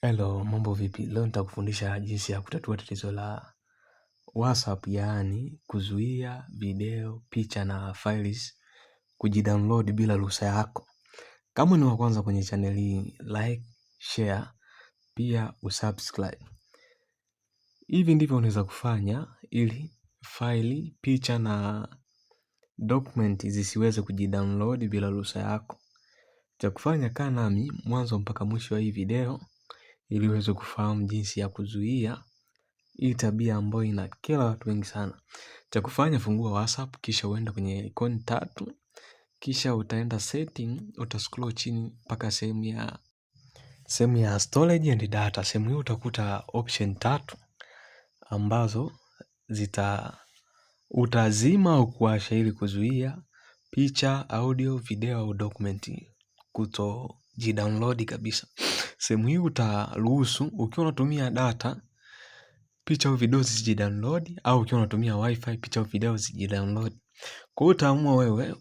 Hello, mambo vipi? Leo nitakufundisha jinsi ya kutatua tatizo la WhatsApp, yaani kuzuia video, picha na files kujidownload bila ruhusa yako. Kama ni wa kwanza kwenye channel hii, like, share, pia usubscribe. Hivi ndivyo unaweza kufanya ili file, picha na document zisiweze kujidownload bila ruhusa yako. Cha kufanya, kaa nami mwanzo mpaka mwisho wa hii video ili uweze kufahamu jinsi ya kuzuia hii tabia ambayo inakera watu wengi sana. Cha kufanya, fungua WhatsApp, kisha uende kwenye icon 3, kisha utaenda setting, utascroll chini mpaka sehemu ya storage and data. Sehemu hiyo utakuta option 3 ambazo utazima au kuwasha ili kuzuia picha, audio, video au document kutojidownload kabisa. Sehemu hii utaruhusu ukiwa unatumia data picha au video zisijidownload, au ukiwa unatumia wifi picha au video zisijidownload. Kwa hiyo utaamua wewe